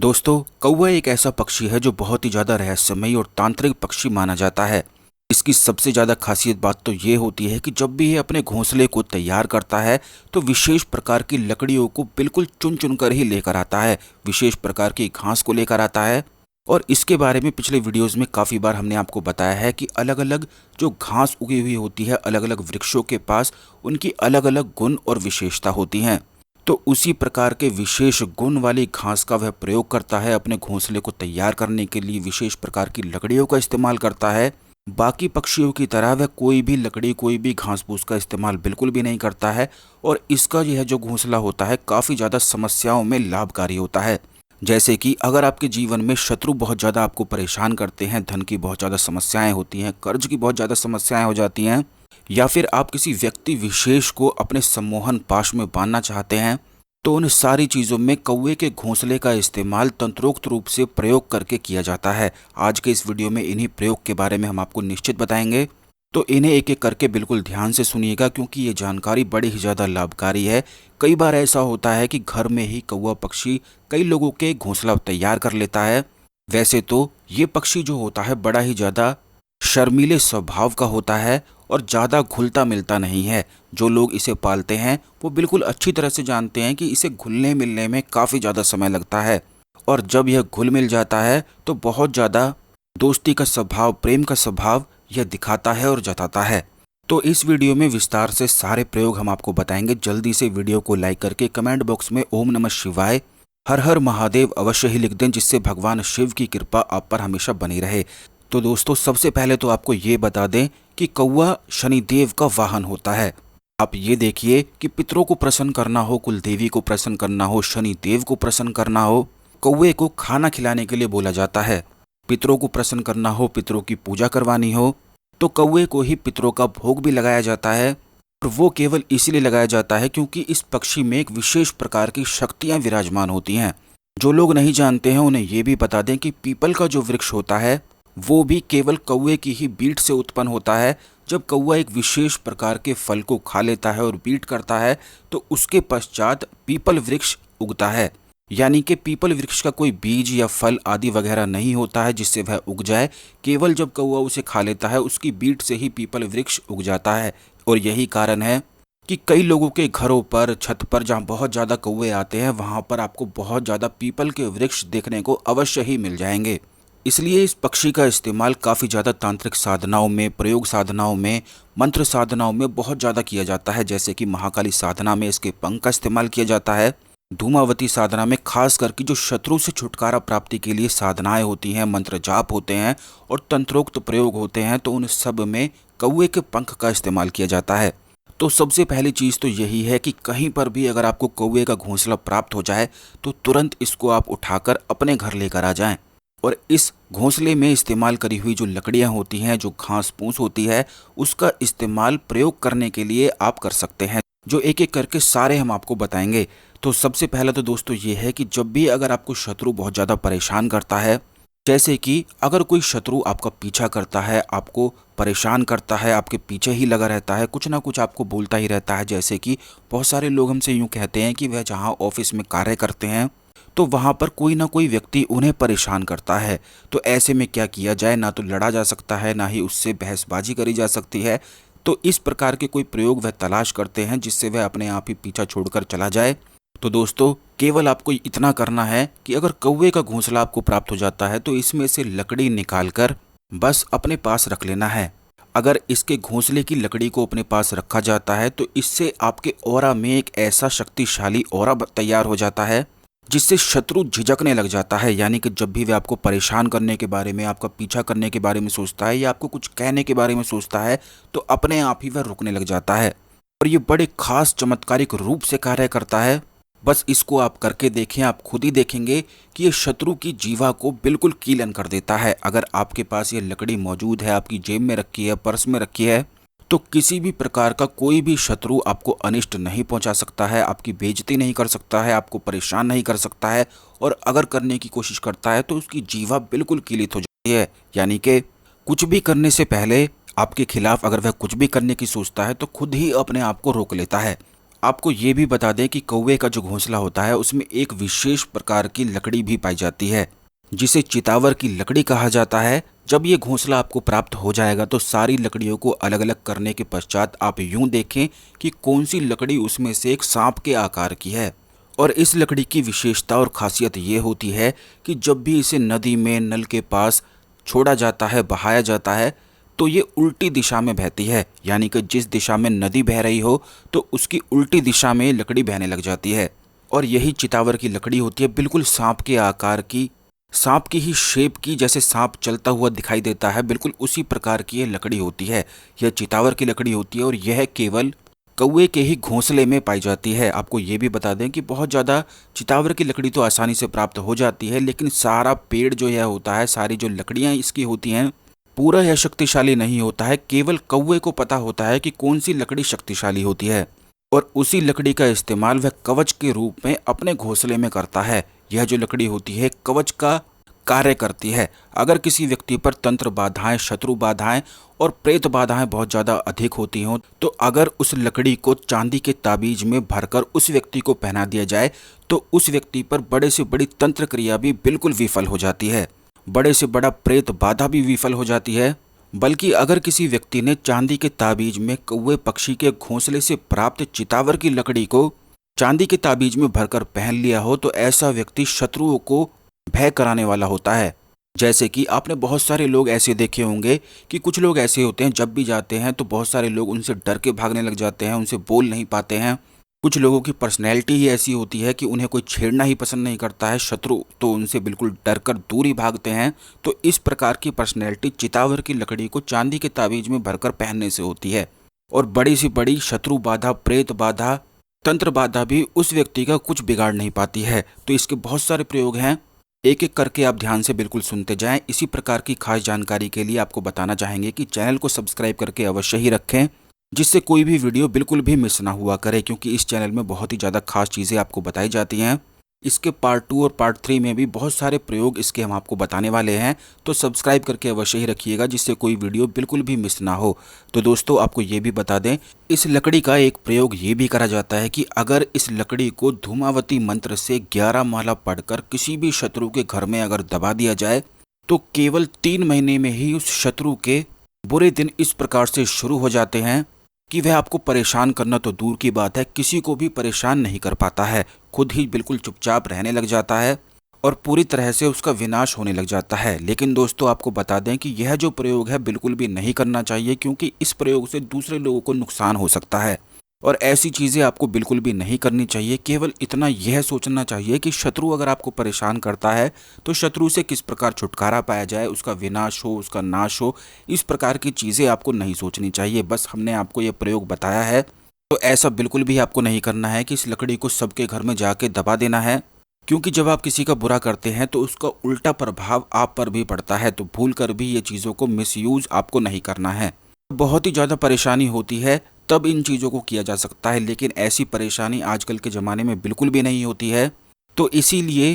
दोस्तों, कौवा एक ऐसा पक्षी है जो बहुत ही ज़्यादा रहस्यमयी और तांत्रिक पक्षी माना जाता है। इसकी सबसे ज़्यादा खासियत बात तो ये होती है कि जब भी ये अपने घोंसले को तैयार करता है तो विशेष प्रकार की लकड़ियों को बिल्कुल चुन चुन कर ही लेकर आता है, विशेष प्रकार की घास को लेकर आता है। और इसके बारे में पिछले वीडियोज़ में काफ़ी बार हमने आपको बताया है कि अलग अलग जो घास उगी हुई होती है अलग अलग वृक्षों के पास, उनकी अलग अलग गुण और विशेषता होती हैं। तो उसी प्रकार के विशेष गुण वाली घास का वह प्रयोग करता है, अपने घोंसले को तैयार करने के लिए विशेष प्रकार की लकड़ियों का इस्तेमाल करता है। बाकी पक्षियों की तरह वह कोई भी लकड़ी, कोई भी घास फूस का इस्तेमाल बिल्कुल भी नहीं करता है। और इसका यह जो घोंसला होता है काफ़ी ज़्यादा समस्याओं में लाभकारी होता है। जैसे कि अगर आपके जीवन में शत्रु बहुत ज़्यादा आपको परेशान करते हैं, धन की बहुत ज़्यादा समस्याएं होती हैं, कर्ज की बहुत ज़्यादा समस्याएं हो जाती हैं, या फिर आप किसी व्यक्ति विशेष को अपने सम्मोहन पाश में बांधना चाहते हैं, तो उन सारी चीज़ों में कौवे के घोंसले का इस्तेमाल तंत्रोक्त रूप से प्रयोग करके किया जाता है। आज के इस वीडियो में इन्हीं प्रयोग के बारे में हम आपको निश्चित बताएंगे, तो इन्हें एक एक करके बिल्कुल ध्यान से सुनिएगा क्योंकि ये जानकारी बड़ी ही ज़्यादा लाभकारी है। कई बार ऐसा होता है कि घर में ही कौवा पक्षी कई लोगों के घोंसला तैयार कर लेता है। वैसे तो ये पक्षी जो होता है बड़ा ही ज़्यादा शर्मीले स्वभाव का होता है और ज़्यादा घुलता मिलता नहीं है। जो लोग इसे पालते हैं वो बिल्कुल अच्छी तरह से जानते हैं कि इसे घुलने मिलने में काफ़ी ज़्यादा समय लगता है, और जब यह घुल मिल जाता है तो बहुत ज़्यादा दोस्ती का स्वभाव, प्रेम का स्वभाव यह दिखाता है और जताता है। तो इस वीडियो में विस्तार से सारे प्रयोग हम आपको बताएंगे। जल्दी से वीडियो को लाइक करके कमेंट बॉक्स में ओम नमः शिवाय, हर हर महादेव अवश्य ही लिख दें, जिससे भगवान शिव की कृपा आप पर हमेशा बनी रहे। तो दोस्तों, सबसे पहले तो आपको ये बता दें कि कौवा शनिदेव का वाहन होता है। आप ये देखिए कि पितरों को प्रसन्न करना हो, कुल देवी को प्रसन्न करना हो, शनिदेव को प्रसन्न करना हो, कौवे को खाना खिलाने के लिए बोला जाता है। पितरों को प्रसन्न करना हो, पितरों की पूजा करवानी हो, तो कौवे को ही पितरों का भोग भी लगाया जाता है। और वो केवल इसीलिए लगाया जाता है क्योंकि इस पक्षी में एक विशेष प्रकार की शक्तियाँ विराजमान होती हैं। जो लोग नहीं जानते हैं उन्हें ये भी बता दें कि पीपल का जो वृक्ष होता है वो भी केवल कौवे की ही बीट से उत्पन्न होता है। जब कौवा एक विशेष प्रकार के फल को खा लेता है और बीट करता है तो उसके पश्चात पीपल वृक्ष उगता है। यानी कि पीपल वृक्ष का कोई बीज या फल आदि वगैरह नहीं होता है जिससे वह उग जाए, केवल जब कौवा उसे खा लेता है उसकी बीट से ही पीपल वृक्ष उग जाता है। और यही कारण है कि कई लोगों के घरों पर, छत पर जहाँ बहुत ज़्यादा कौवे आते हैं वहाँ पर आपको बहुत ज़्यादा पीपल के वृक्ष देखने को अवश्य ही मिल जाएंगे। इसलिए इस पक्षी का इस्तेमाल काफ़ी ज़्यादा तांत्रिक साधनाओं में, प्रयोग साधनाओं में, मंत्र साधनाओं में बहुत ज़्यादा किया जाता है। जैसे कि महाकाली साधना में इसके पंख का इस्तेमाल किया जाता है। धूमावती साधना में खास करके जो शत्रु से छुटकारा प्राप्ति के लिए साधनाएं होती हैं, मंत्र जाप होते हैं और तंत्रोक्त प्रयोग होते हैं, तो उन सब में कौवे के पंख का इस्तेमाल किया जाता है। तो सबसे पहली चीज़ तो यही है कि कहीं पर भी अगर आपको कौवे का घोंसला प्राप्त हो जाए तो तुरंत इसको आप उठाकर अपने घर लेकर आ जाएं। और इस घोंसले में इस्तेमाल करी हुई जो लकड़ियाँ होती हैं, जो घास फूस होती है, उसका इस्तेमाल प्रयोग करने के लिए आप कर सकते हैं, जो एक एक करके सारे हम आपको बताएंगे। तो सबसे पहले तो दोस्तों ये है कि जब भी अगर आपको शत्रु बहुत ज़्यादा परेशान करता है, जैसे कि अगर कोई शत्रु आपका पीछा करता है, आपको परेशान करता है, आपके पीछे ही लगा रहता है, कुछ ना कुछ आपको बोलता ही रहता है, जैसे कि बहुत सारे लोग हमसे यूँ कहते हैं कि वह जहाँ ऑफिस में कार्य करते हैं तो वहाँ पर कोई ना कोई व्यक्ति उन्हें परेशान करता है। तो ऐसे में क्या किया जाए, ना तो लड़ा जा सकता है, ना ही उससे बहसबाजी करी जा सकती है। तो इस प्रकार के कोई प्रयोग वह तलाश करते हैं जिससे वह अपने आप ही पीछा छोड़कर चला जाए। तो दोस्तों, केवल आपको इतना करना है कि अगर कौवे का घोंसला आपको प्राप्त हो जाता है तो इसमें से लकड़ी निकालकर बस अपने पास रख लेना है। अगर इसके घोंसले की लकड़ी को अपने पास रखा जाता है तो इससे आपके ऑरा में एक ऐसा शक्तिशाली ऑरा तैयार हो जाता है जिससे शत्रु झिझकने लग जाता है। यानी कि जब भी वह आपको परेशान करने के बारे में, आपका पीछा करने के बारे में सोचता है या आपको कुछ कहने के बारे में सोचता है तो अपने आप ही वह रुकने लग जाता है। और ये बड़े खास चमत्कारिक रूप से कार्य करता है। बस इसको आप करके देखें, आप खुद ही देखेंगे कि ये शत्रु की जीवा को बिल्कुल कीलन कर देता है। अगर आपके पास ये लकड़ी मौजूद है, आपकी जेब में रखी है, पर्स में रखी है, तो किसी भी प्रकार का कोई भी शत्रु आपको अनिष्ट नहीं पहुंचा सकता है, आपकी बेइज्जती नहीं कर सकता है, आपको परेशान नहीं कर सकता है। और अगर करने की कोशिश करता है तो उसकी जीवा बिल्कुल कीलित हो जाती है। यानी कि कुछ भी करने से पहले आपके खिलाफ अगर वह कुछ भी करने की सोचता है तो खुद ही अपने आप को रोक लेता है। आपको ये भी बता दें कि कौवे का जो घोंसला होता है उसमें एक विशेष प्रकार की लकड़ी भी पाई जाती है जिसे चितावर की लकड़ी कहा जाता है। जब ये घोंसला आपको प्राप्त हो जाएगा तो सारी लकड़ियों को अलग अलग करने के पश्चात आप यूं देखें कि कौन सी लकड़ी उसमें से एक सांप के आकार की है। और इस लकड़ी की विशेषता और खासियत ये होती है कि जब भी इसे नदी में नल के पास छोड़ा जाता है, बहाया जाता है, तो ये उल्टी दिशा में बहती है। यानी कि जिस दिशा में नदी बह रही हो तो उसकी उल्टी दिशा में लकड़ी बहने लग जाती है। और यही चितावर की लकड़ी होती है, बिल्कुल सांप के आकार की, सांप की ही शेप की, जैसे सांप चलता हुआ दिखाई देता है बिल्कुल उसी प्रकार की ये लकड़ी होती है। यह चितावर की लकड़ी होती है और यह केवल कौवे के ही घोंसले में पाई जाती है। आपको ये भी बता दें कि बहुत ज़्यादा चितावर की लकड़ी तो आसानी से प्राप्त हो जाती है, लेकिन सारा पेड़ जो यह होता है, सारी जो लकड़ियाँ इसकी होती हैं, पूरा यह शक्तिशाली नहीं होता है। केवल कौवे को पता होता है कि कौन सी लकड़ी शक्तिशाली होती है और उसी लकड़ी का इस्तेमाल वह कवच के रूप में अपने घोंसले में करता है। यह जो लकड़ी होती है कवच का कार्य करती है। अगर किसी व्यक्ति पर तंत्र बाधाएं, शत्रु बाधाएं और प्रेत बाधाएं बहुत ज़्यादा अधिक होती हों तो अगर उस लकड़ी को चांदी के ताबीज में भरकर उस व्यक्ति को पहना दिया जाए तो उस व्यक्ति पर बड़े से बड़ी तंत्र क्रिया भी बिल्कुल विफल हो जाती है, बड़े से बड़ा प्रेत बाधा भी विफल हो जाती है। बल्कि अगर किसी व्यक्ति ने चांदी के ताबीज में कौवे पक्षी के घोंसले से प्राप्त चितावर की लकड़ी को चांदी के ताबीज में भरकर पहन लिया हो तो ऐसा व्यक्ति शत्रुओं को भय कराने वाला होता है। जैसे कि आपने बहुत सारे लोग ऐसे देखे होंगे कि कुछ लोग ऐसे होते हैं जब भी जाते हैं तो बहुत सारे लोग उनसे डर के भागने लग जाते हैं, उनसे बोल नहीं पाते हैं। कुछ लोगों की पर्सनैलिटी ही ऐसी होती है कि उन्हें कोई छेड़ना ही पसंद नहीं करता है, शत्रु तो उनसे बिल्कुल डर कर दूर ही भागते हैं। तो इस प्रकार की पर्सनैलिटी चितावर की लकड़ी को चांदी के ताबीज में भरकर पहनने से होती है। और बड़ी से बड़ी शत्रु बाधा, प्रेत बाधा, तंत्र बाधा भी उस व्यक्ति का कुछ बिगाड़ नहीं पाती है। तो इसके बहुत सारे प्रयोग हैं, एक एक करके आप ध्यान से बिल्कुल सुनते जाएं। इसी प्रकार की खास जानकारी के लिए आपको बताना चाहेंगे कि चैनल को सब्सक्राइब करके अवश्य ही रखें, जिससे कोई भी वीडियो बिल्कुल भी मिस ना हुआ करे, क्योंकि इस चैनल में बहुत ही ज़्यादा खास चीज़ें आपको बताई जाती हैं। इसके पार्ट 2 और पार्ट 3 में भी बहुत सारे प्रयोग इसके हम आपको बताने वाले हैं, तो सब्सक्राइब करके अवश्य ही रखिएगा जिससे कोई वीडियो बिल्कुल भी मिस ना हो। तो दोस्तों आपको ये भी बता दें, इस लकड़ी का एक प्रयोग ये भी करा जाता है कि अगर इस लकड़ी को धूमावती मंत्र से 11 माला पढ़कर किसी भी शत्रु के घर में अगर दबा दिया जाए तो केवल 3 महीने में ही उस शत्रु के बुरे दिन इस प्रकार से शुरू हो जाते हैं कि वह आपको परेशान करना तो दूर की बात है, किसी को भी परेशान नहीं कर पाता है, खुद ही बिल्कुल चुपचाप रहने लग जाता है और पूरी तरह से उसका विनाश होने लग जाता है। लेकिन दोस्तों आपको बता दें कि यह जो प्रयोग है बिल्कुल भी नहीं करना चाहिए, क्योंकि इस प्रयोग से दूसरे लोगों को नुकसान हो सकता है और ऐसी चीज़ें आपको बिल्कुल भी नहीं करनी चाहिए। केवल इतना यह सोचना चाहिए कि शत्रु अगर आपको परेशान करता है तो शत्रु से किस प्रकार छुटकारा पाया जाए, उसका विनाश हो, उसका नाश हो, इस प्रकार की चीज़ें आपको नहीं सोचनी चाहिए। बस हमने आपको ये प्रयोग बताया है, तो ऐसा बिल्कुल भी आपको नहीं करना है कि इस लकड़ी को सबके घर में जाके दबा देना है, क्योंकि जब आप किसी का बुरा करते हैं तो उसका उल्टा प्रभाव आप पर भी पड़ता है। तो भूल कर भी ये चीज़ों को मिसयूज आपको नहीं करना है। बहुत ही ज़्यादा परेशानी होती है तब इन चीज़ों को किया जा सकता है, लेकिन ऐसी परेशानी आजकल के ज़माने में बिल्कुल भी नहीं होती है। तो इसीलिए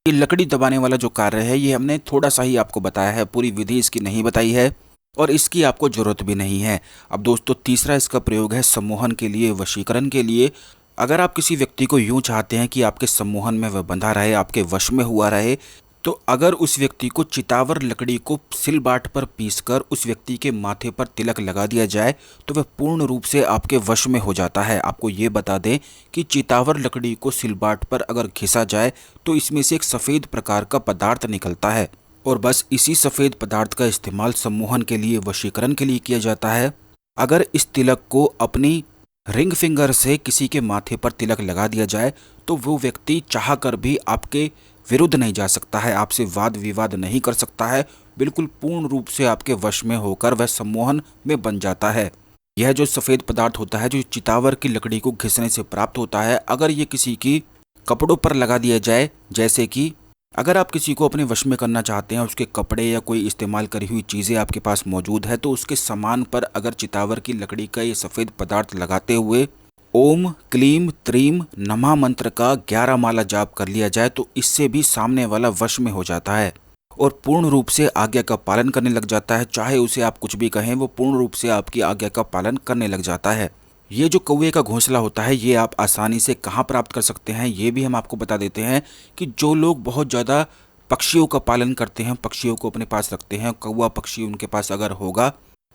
ये लकड़ी दबाने वाला जो कार्य है ये हमने थोड़ा सा ही आपको बताया है, पूरी विधि इसकी नहीं बताई है और इसकी आपको ज़रूरत भी नहीं है। अब दोस्तों तीसरा इसका प्रयोग है सम्मोहन के लिए, वशीकरण के लिए। अगर आप किसी व्यक्ति को यूँ चाहते हैं कि आपके सम्मोहन में वह बंधा रहे, आपके वश में हुआ रहे, तो अगर उस व्यक्ति को चितावर लकड़ी को सिलबाट पर पीसकर उस व्यक्ति के माथे पर तिलक लगा दिया जाए तो वह पूर्ण रूप से आपके वश में हो जाता है। आपको ये बता दें कि चितावर लकड़ी को सिलबाट पर अगर घिसा जाए तो इसमें से एक सफ़ेद प्रकार का पदार्थ निकलता है और बस इसी सफ़ेद पदार्थ का इस्तेमाल सम्मोहन के लिए, वशीकरण के लिए किया जाता है। अगर इस तिलक को अपनी रिंग फिंगर से किसी के माथे पर तिलक लगा दिया जाए तो वो व्यक्ति चाह कर भी आपके विरुद्ध नहीं जा सकता है, आपसे वाद विवाद नहीं कर सकता है, बिल्कुल पूर्ण रूप से आपके वश में होकर वह सम्मोहन में बन जाता है। यह जो सफ़ेद पदार्थ होता है जो चितावर की लकड़ी को घिसने से प्राप्त होता है, अगर ये किसी की कपड़ों पर लगा दिया जाए, जैसे कि अगर आप किसी को अपने वश में करना चाहते हैं, उसके कपड़े या कोई इस्तेमाल करी हुई चीज़ें आपके पास मौजूद है, तो उसके सामान पर अगर चितावर की लकड़ी का ये सफ़ेद पदार्थ लगाते हुए ओम क्लीम त्रीम नमः मंत्र का 11 माला जाप कर लिया जाए तो इससे भी सामने वाला वश में हो जाता है और पूर्ण रूप से आज्ञा का पालन करने लग जाता है। चाहे उसे आप कुछ भी कहें, वो पूर्ण रूप से आपकी आज्ञा का पालन करने लग जाता है। ये जो कौवे का घोंसला होता है ये आप आसानी से कहाँ प्राप्त कर सकते हैं ये भी हम आपको बता देते हैं कि जो लोग बहुत ज़्यादा पक्षियों का पालन करते हैं, पक्षियों को अपने पास रखते हैं, कौवा पक्षी उनके पास अगर होगा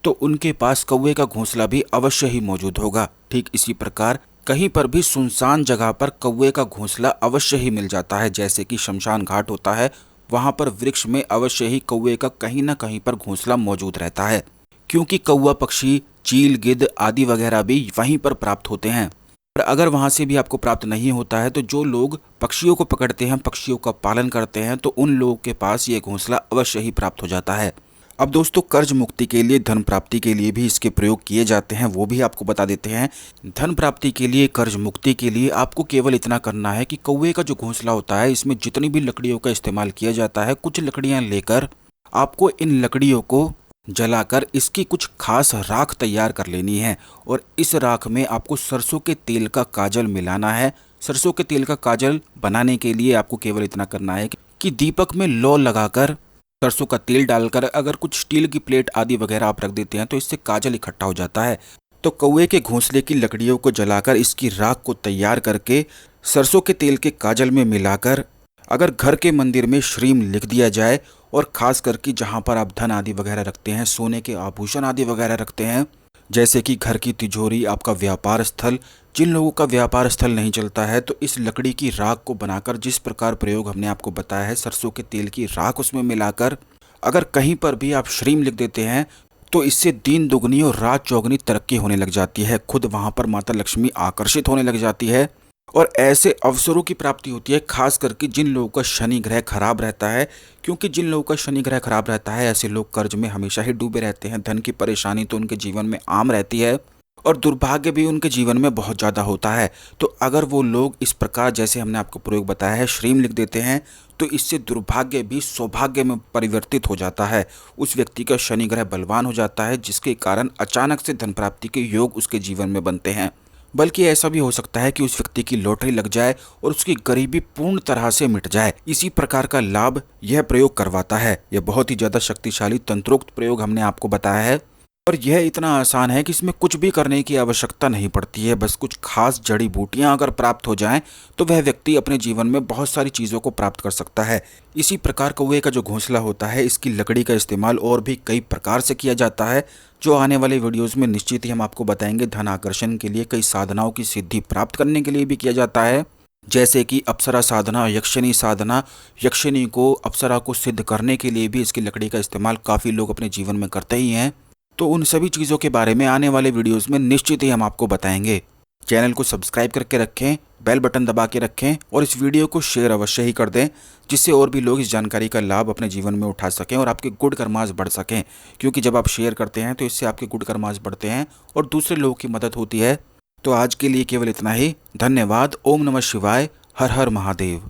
तो उनके पास कौवे का घोंसला भी अवश्य ही मौजूद होगा। ठीक इसी प्रकार कहीं पर भी सुनसान जगह पर कौवे का घोंसला अवश्य ही मिल जाता है। जैसे कि शमशान घाट होता है, वहां पर वृक्ष में अवश्य ही कौवे का कहीं ना कहीं पर घोंसला मौजूद रहता है, क्योंकि कौवा पक्षी, चील, गिद्ध आदि वगैरह भी वहीं पर प्राप्त होते हैं। पर अगर वहां से भी आपको प्राप्त नहीं होता है तो जो लोग पक्षियों को पकड़ते हैं, पक्षियों का पालन करते हैं, तो उन लोगों के पास ये घोंसला अवश्य ही प्राप्त हो जाता है। अब दोस्तों, कर्ज मुक्ति के लिए, धन प्राप्ति के लिए भी इसके प्रयोग किए जाते हैं, वो भी आपको बता देते हैं। धन प्राप्ति के लिए, कर्ज मुक्ति के लिए आपको केवल इतना करना है कि कौवे का जो घोंसला होता है इसमें जितनी भी लकड़ियों का इस्तेमाल किया जाता है, कुछ लकड़ियां लेकर आपको इन लकड़ियों को जलाकर इसकी कुछ खास राख तैयार कर लेनी है और इस राख में आपको सरसों के तेल का काजल मिलाना है। सरसों के तेल का काजल बनाने के लिए आपको केवल इतना करना है कि दीपक में लौ लगाकर सरसों का तेल डालकर अगर कुछ स्टील की प्लेट आदि वगैरह आप रख देते हैं तो इससे काजल इकट्ठा हो जाता है। तो कौवे के घोंसले की लकड़ियों को जलाकर इसकी राख को तैयार करके सरसों के तेल के काजल में मिलाकर अगर घर के मंदिर में श्रीम लिख दिया जाए, और खास करके जहाँ पर आप धन आदि वगैरह रखते हैं, सोने के आभूषण आदि वगैरह रखते हैं, जैसे कि घर की तिजोरी, आपका व्यापार स्थल, जिन लोगों का व्यापार स्थल नहीं चलता है तो इस लकड़ी की राख को बनाकर, जिस प्रकार प्रयोग हमने आपको बताया है, सरसों के तेल की राख उसमें मिलाकर अगर कहीं पर भी आप श्रीम लिख देते हैं तो इससे दिन दुगनी और रात चौगनी तरक्की होने लग जाती है। खुद वहां पर माता लक्ष्मी आकर्षित होने लग जाती है और ऐसे अवसरों की प्राप्ति होती है, खास करके जिन लोगों का शनि ग्रह खराब रहता है। क्योंकि जिन लोगों का शनि ग्रह खराब रहता है ऐसे लोग कर्ज में हमेशा ही डूबे रहते हैं, धन की परेशानी तो उनके जीवन में आम रहती है और दुर्भाग्य भी उनके जीवन में बहुत ज़्यादा होता है। तो अगर वो लोग इस प्रकार, जैसे हमने आपको प्रयोग बताया है, श्रीम लिख देते हैं तो इससे दुर्भाग्य भी सौभाग्य में परिवर्तित हो जाता है। उस व्यक्ति का शनि ग्रह बलवान हो जाता है, जिसके कारण अचानक से धन प्राप्ति के योग उसके जीवन में बनते हैं। बल्कि ऐसा भी हो सकता है कि उस व्यक्ति की लॉटरी लग जाए और उसकी गरीबी पूर्ण तरह से मिट जाए। इसी प्रकार का लाभ यह प्रयोग करवाता है। यह बहुत ही ज्यादा शक्तिशाली तंत्रोक्त प्रयोग हमने आपको बताया है और यह इतना आसान है कि इसमें कुछ भी करने की आवश्यकता नहीं पड़ती है। बस कुछ खास जड़ी बूटियां अगर प्राप्त हो जाएं तो वह व्यक्ति अपने जीवन में बहुत सारी चीज़ों को प्राप्त कर सकता है। इसी प्रकार कौवे का जो घोंसला होता है, इसकी लकड़ी का इस्तेमाल और भी कई प्रकार से किया जाता है, जो आने वाले वीडियोस में निश्चित ही हम आपको बताएंगे। धन आकर्षण के लिए, कई साधनाओं की सिद्धि प्राप्त करने के लिए भी किया जाता है, जैसे कि अप्सरा साधना, यक्षिणी साधना। यक्षिणी को, अप्सरा को सिद्ध करने के लिए भी इसकी लकड़ी का इस्तेमाल काफ़ी लोग अपने जीवन में करते ही हैं। तो उन सभी चीज़ों के बारे में आने वाले वीडियोस में निश्चित ही हम आपको बताएंगे। चैनल को सब्सक्राइब करके रखें, बेल बटन दबा के रखें और इस वीडियो को शेयर अवश्य ही कर दें, जिससे और भी लोग इस जानकारी का लाभ अपने जीवन में उठा सकें और आपके गुड कर्मास बढ़ सकें। क्योंकि जब आप शेयर करते हैं तो इससे आपके गुड कर्मास बढ़ते हैं और दूसरे लोगों की मदद होती है। तो आज के लिए केवल इतना ही। धन्यवाद। ओम नमः शिवाय। हर हर महादेव।